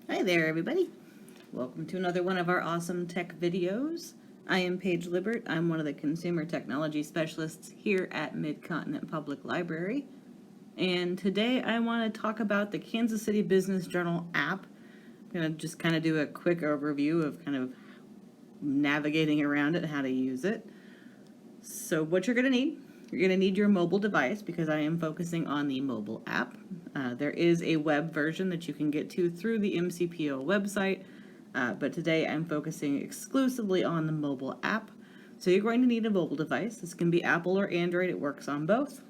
Hi there, everybody. Welcome to another one of our awesome tech videos. I am Paige Libert. I'm one of the consumer technology specialists here at Mid-Continent Public Library. And today I want to talk about the Kansas City Business Journal app. I'm going to just kind of do a quick overview of kind of navigating around it and how to use it. So what you're going to need your mobile device because I am focusing on the mobile app. There is a web version that you can get to through the MCPL website, but today I'm focusing exclusively on the mobile app. So you're going to need a mobile device. This can be Apple or Android. It works on both.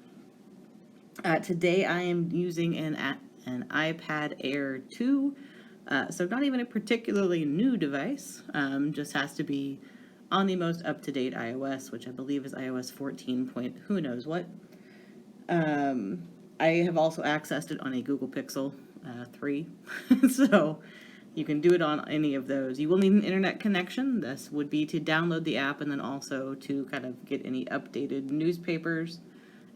Today I am using an iPad Air 2, so not even a particularly new device, just has to be on the most up-to-date iOS, which I believe is iOS 14 point who knows what. I have also accessed it on a Google Pixel 3, so you can do it on any of those. You will need an internet connection. This would be to download the app and then also to kind of get any updated newspapers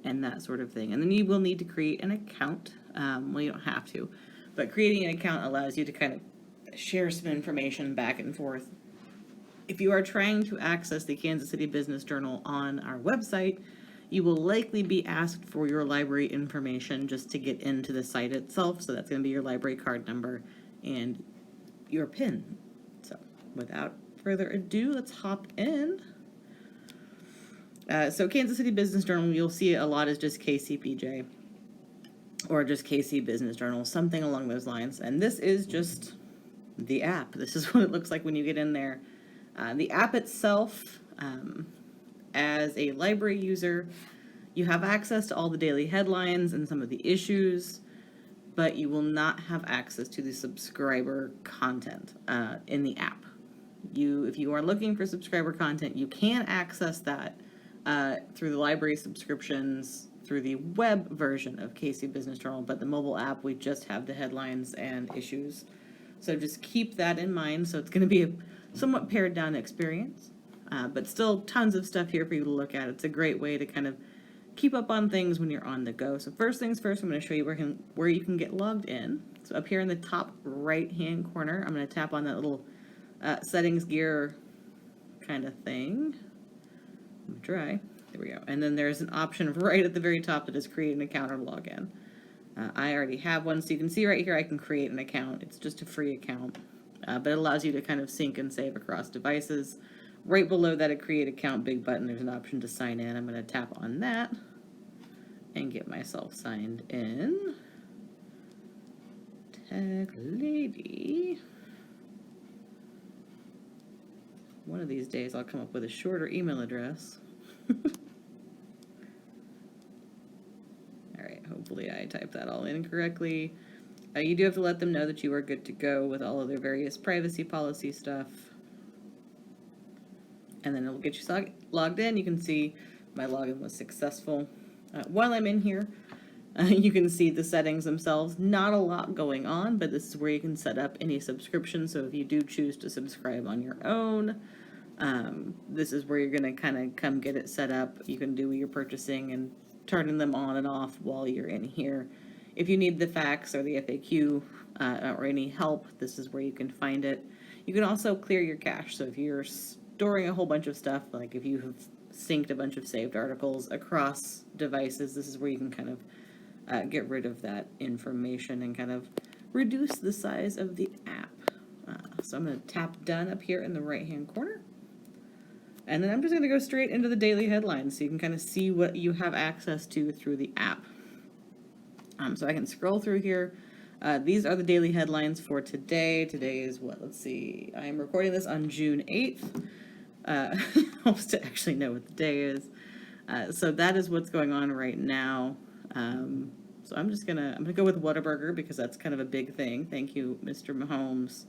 and that sort of thing. And then you will need to create an account. Well, you don't have to, but creating an account allows you to kind of share some information back and forth. If you are trying to access the Kansas City Business Journal on our website, you will likely be asked for your library information just to get into the site itself. So that's going to be your library card number and your PIN. So without further ado, let's hop in. So Kansas City Business Journal, you'll see a lot is just KCPJ or just KC Business Journal, something along those lines. And this is just the app. This is what it looks like when you get in there. The app itself, as a library user, you have access to all the daily headlines and some of the issues, but you will not have access to the subscriber content in the app. If you are looking for subscriber content, you can access that through the library subscriptions, through the web version of KC Business Journal, but the mobile app, we just have the headlines and issues. So just keep that in mind. So it's going to be a somewhat pared down experience, but still tons of stuff here for you to look at. It's a great way to kind of keep up on things when you're on the go. So first things first, I'm going to show you where you can get logged in. So up here in the top right hand corner, I'm going to tap on that little settings gear kind of thing. I'm gonna try. There we go. And then there's an option right at the very top that is create an account or login. I already have one, so you can see right here I can create an account. It's just a free account, but it allows you to kind of sync and save across devices. Right below that create account big button, there's an option to sign in. I'm going to tap on that and get myself signed in. Tech Lady. One of these days I'll come up with a shorter email address. Alright, hopefully I typed that all in correctly. You do have to let them know that you are good to go with all of their various privacy policy stuff. And then it'll get you logged in. You can see my login was successful. While I'm in here, you can see the settings themselves. Not a lot going on, but this is where you can set up any subscription. So if you do choose to subscribe on your own, this is where you're going to kind of come get it set up. You can do your purchasing and turning them on and off while you're in here. If you need the facts or the FAQ or any help, this is where you can find it. You can also clear your cache. So if you're storing a whole bunch of stuff, like if you have synced a bunch of saved articles across devices, this is where you can kind of get rid of that information and kind of reduce the size of the app. So I'm going to tap done up here in the right hand corner. And then I'm just going to go straight into the daily headlines so you can kind of see what you have access to through the app. So I can scroll through here. These are the daily headlines for today. Today is what? Let's see. I am recording this on June 8th. Helps to actually know what the day is. So that is what's going on right now. So I'm gonna go with Whataburger because that's kind of a big thing. Thank you, Mr. Mahomes,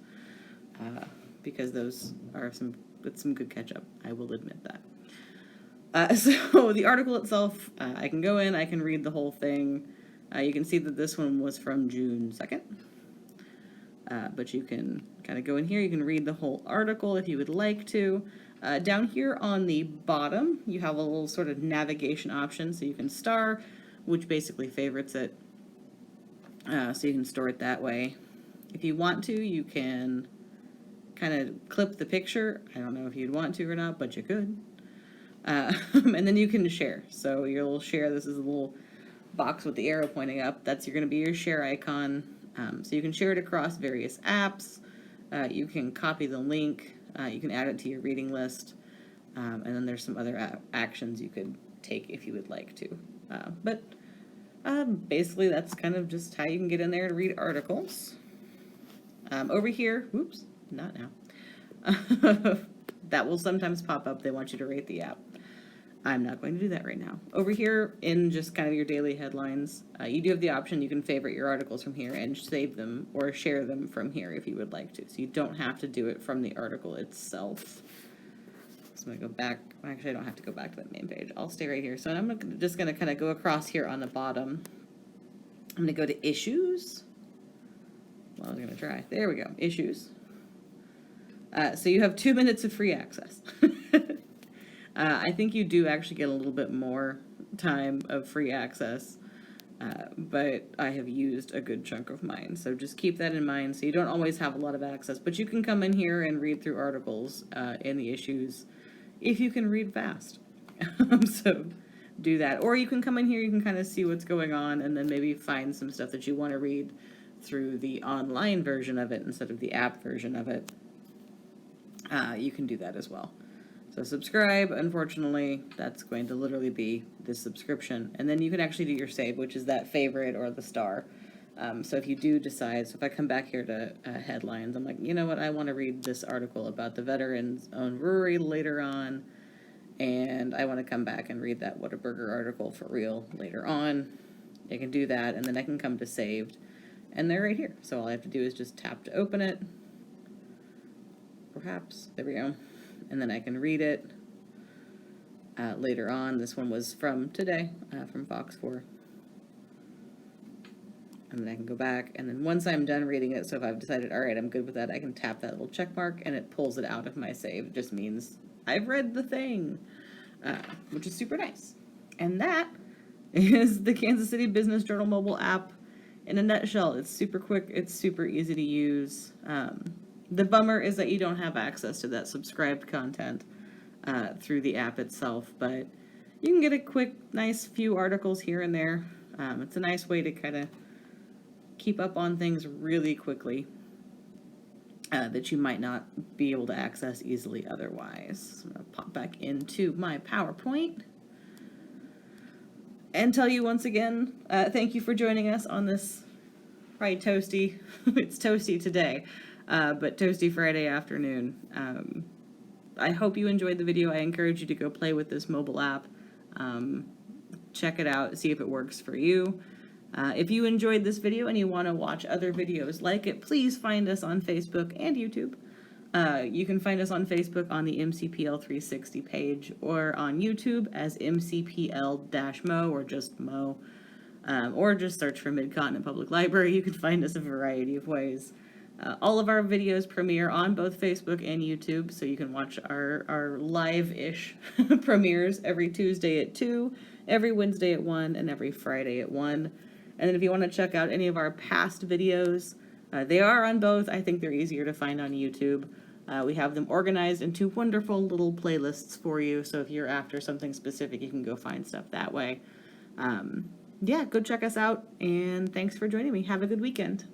because those are some good ketchup. I will admit that. So the article itself, I can go in, I can read the whole thing. You can see that this one was from June 2nd. But you can kind of go in here. You can read the whole article if you would like to. Down here on the bottom, you have a little sort of navigation option. So you can star, which basically favorites it. So you can store it that way. If you want to, you can kind of clip the picture. I don't know if you'd want to or not, but you could. And then you can share. So your little share, this is a little box with the arrow pointing up. That's going to be your share icon. So you can share it across various apps. You can copy the link. You can add it to your reading list. And then there's some other actions you could take if you would like to. But basically, that's kind of just how you can get in there to read articles. Over here, whoops, not now. That will sometimes pop up. They want you to rate the app. I'm not going to do that right now. Over here in just kind of your daily headlines, you do have the option, you can favorite your articles from here and save them or share them from here if you would like to. So you don't have to do it from the article itself. So I'm going to go back. Actually, I don't have to go back to that main page. I'll stay right here. So I'm just going to kind of go across here on the bottom. I'm going to go to issues. Well, I was going to try. There we go. Issues. So you have 2 minutes of free access. I think you do actually get a little bit more time of free access, but I have used a good chunk of mine. So just keep that in mind. So you don't always have a lot of access, but you can come in here and read through articles in the issues if you can read fast. So do that. Or you can come in here, you can kind of see what's going on, and then maybe find some stuff that you want to read through the online version of it instead of the app version of it. You can do that as well. So subscribe, unfortunately, that's going to literally be the subscription. And then you can actually do your save, which is that favorite or the star. So if you do decide, so if I come back here to headlines, I'm like, you know what, I want to read this article about the veterans owned brewery later on. And I want to come back and read that Whataburger article for real later on. I can do that, and then I can come to saved. And they're right here. So all I have to do is just tap to open it. Perhaps. There we go. And then I can read it later on. This one was from today, from Fox 4. And then I can go back, and then once I'm done reading it, so if I've decided, all right, I'm good with that, I can tap that little check mark, and it pulls it out of my save. It just means I've read the thing, which is super nice. And that is the Kansas City Business Journal mobile app in a nutshell. It's super quick. It's super easy to use. The bummer is that you don't have access to that subscribed content through the app itself, but you can get a quick, nice few articles here and there. It's a nice way to kind of keep up on things really quickly that you might not be able to access easily otherwise. So I'm going to pop back into my PowerPoint and tell you once again, thank you for joining us on this probably toasty, it's toasty today, but toasty Friday afternoon. I hope you enjoyed the video. I encourage you to go play with this mobile app. Check it out, see if it works for you. If you enjoyed this video and you want to watch other videos like it, please find us on Facebook and YouTube. You can find us on Facebook on the MCPL 360 page, or on YouTube as MCPL-Mo, or just Mo, or just search for Mid-Continent Public Library. You can find us a variety of ways. All of our videos premiere on both Facebook and YouTube, so you can watch our live-ish premieres every Tuesday at 2, every Wednesday at 1, and every Friday at 1. And then if you want to check out any of our past videos, they are on both. I think they're easier to find on YouTube. We have them organized into wonderful little playlists for you, so if you're after something specific, you can go find stuff that way. Yeah, go check us out, and thanks for joining me. Have a good weekend.